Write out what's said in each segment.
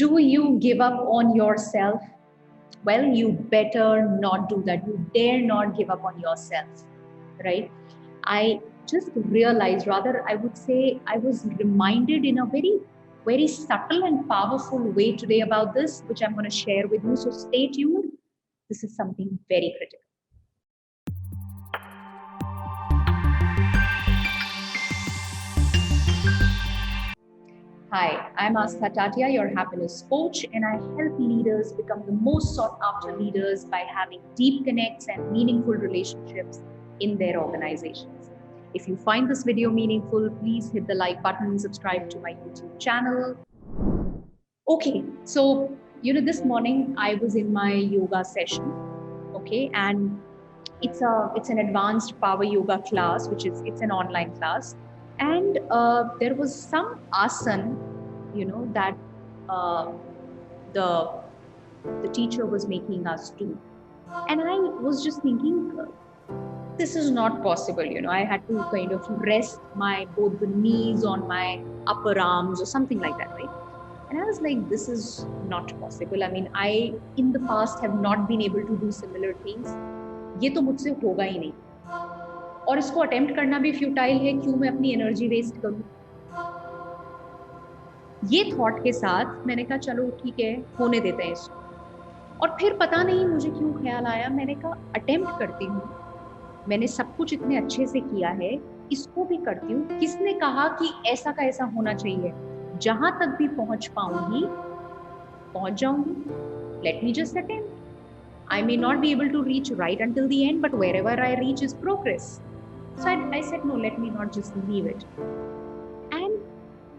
Do you give up on yourself? Well, you better not do that. You dare not give up on yourself, right? I just realized, rather, I would say, I was reminded in a very, very subtle and powerful way today about this, which I'm going to share with you. So stay tuned. This is something very critical. Hi, I'm Astha Tatia, your happiness coach, and I help leaders become the most sought after leaders by having deep connects and meaningful relationships in their organizations. If you find this video meaningful, please hit the like button, subscribe to my YouTube channel. Okay, so this morning I was in my yoga session, okay, and it's an advanced power yoga class, it's an online class, and there was some asana, that uh, the the teacher was making us do, and I was just thinking, this is not possible. I had to kind of rest my both the knees on my upper arms or something like that, right? And I was like, this is not possible. I mean, I in the past have not been able to do similar things. ये तो मुझसे होगा ही नहीं, और इसको attempt करना भी futile है, क्यों मैं अपनी एनर्जी वेस्ट करूं? ये थॉट के साथ मैंने कहा चलो ठीक है, होने देते हैं इसको। और फिर पता नहीं मुझे क्यों ख्याल आया, मैंने कहा अटेम्प्ट करती हूँ, मैंने सब कुछ इतने अच्छे से किया है, इसको भी करती हूँ। किसने कहा कि ऐसा का ऐसा होना चाहिए? जहां तक भी पहुंच पाऊंगी पहुंच जाऊंगी। Let me just attempt. I may not be able to reach right until the end, but wherever I reach is progress. So I said, no, let me not just leave it. And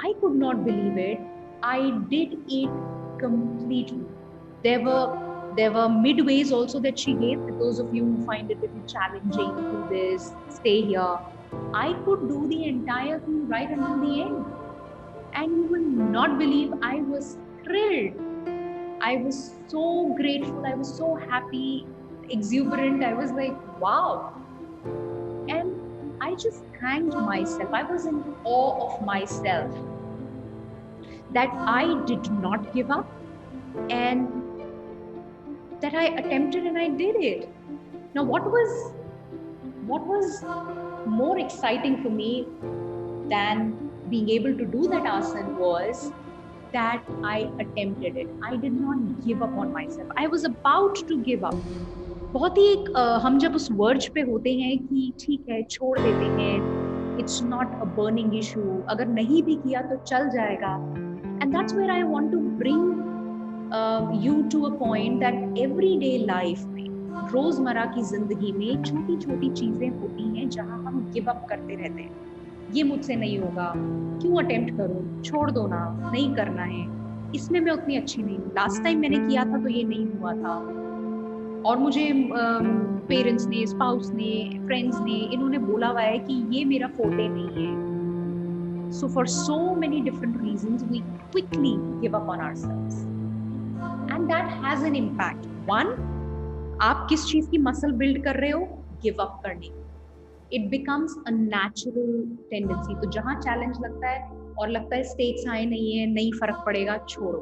I could not believe it. I did it completely. There were midways also that she gave. For those of you who find it a little challenging to do this, stay here. I could do the entire thing right until the end. And you will not believe, I was thrilled. I was so grateful, I was so happy, exuberant. I was like, wow. And I just thanked myself. I was in awe of myself that I did not give up, and that I attempted and I did it. Now, what was more exciting for me than being able to do that asana was that I attempted it. I did not give up on myself. I was about to give up. बहुत ही हम जब उस verge पे होते हैं कि ठीक है, छोड़ देते हैं, it's not a burning issue, अगर नहीं भी किया तो चल जाएगा. And that's where I want to bring you to a point that everyday life में, रोजमर्रा की जिंदगी में छोटी छोटी चीजें होती हैं जहां हम गिव अप करते रहते हैं. ये मुझसे नहीं होगा, क्यों अटेम्प्ट करूं, छोड़ दो ना, नहीं करना है, इसमें मैं उतनी अच्छी नहीं हूँ, लास्ट टाइम मैंने किया था तो ये नहीं हुआ था, और मुझे पेरेंट्स ने, स्पाउस ने, फ्रेंड्स ने, इन्होंने बोला हुआ है कि ये मेरा फोर्टे नहीं है. So for so many different reasons we quickly give up on ourselves, and that has an impact. One, आप किस चीज की मसल बिल्ड कर रहे हो? गिव अप करने की. It becomes a natural tendency. तो जहां चैलेंज लगता है और लगता है स्टेक्स हाई नहीं है, नहीं फर्क पड़ेगा, छोड़ो,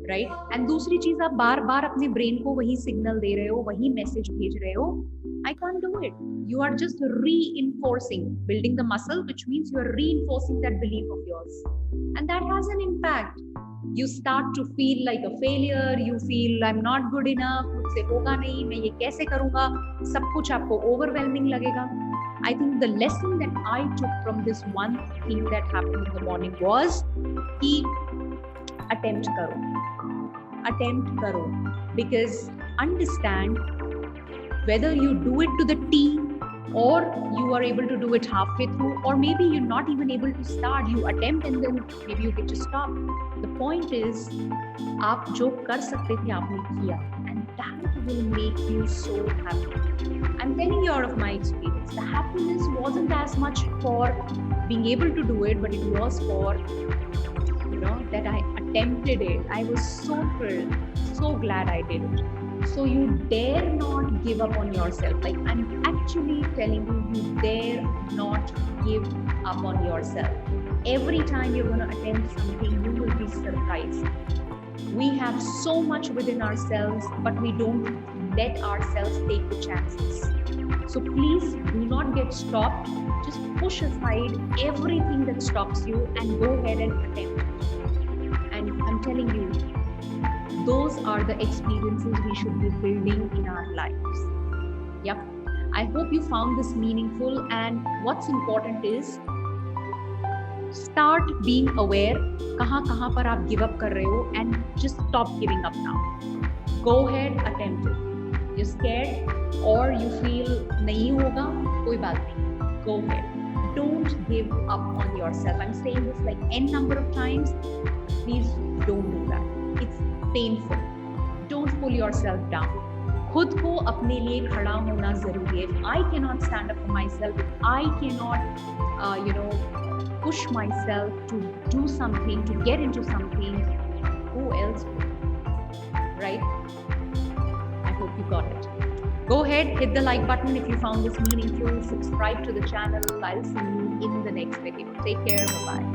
राइट? एंड दूसरी चीज, आप बार बार अपने ब्रेन को वही सिग्नल दे रहे हो, वही मैसेज भेज रहे हो, I can't do it. You are just reinforcing, building the muscle, which means you are reinforcing that belief of yours, and that has an impact. You start to feel like a failure. You feel I'm not good enough. मुझसे होगा नहीं, मैं ये कैसे करूँगा? सब कुछ आपको overwhelming लगेगा. I think the lesson that I took from this one thing that happened in the morning was कि attempt करो, because understand, whether you do it to the T, or you are able to do it halfway through, or maybe you're not even able to start, you attempt and then maybe you get to stop. The point is, आप जो कर सकते थे आपने किया, and that will make you so happy. I'm telling you out of my experience, the happiness wasn't as much for being able to do it, but it was for, that I attempted it. I was so thrilled, so glad I did it. So you dare not give up on yourself. Like, I'm actually telling you, you dare not give up on yourself. Every time you're going to attempt something, you be surprised. We have so much within ourselves, but we don't let ourselves take the chances. So please do not get stopped. Just push aside everything that stops you and go ahead and attempt it. And I'm telling you, those are the experiences we should be building in our lives. Yep. I hope you found this meaningful, and what's important is start being aware कहाँ पर आप give up कर रहे हो, and just stop giving up now. Go ahead, attempt it. You're scared or you feel नहीं होगा, कोई बात नहीं. Go ahead. Don't give up on yourself. I'm saying this like n number of times. Please don't do that. It's painful. Don't pull yourself down. खुद को अपने लिए खड़ा होना जरूरी है. If I cannot stand up for myself, if I cannot, push myself to do something, to get into something, who else will? Right? I hope you got it. Go ahead, hit the like button if you found this meaningful. Subscribe to the channel. I'll see you in the next video. Take care. Bye-bye.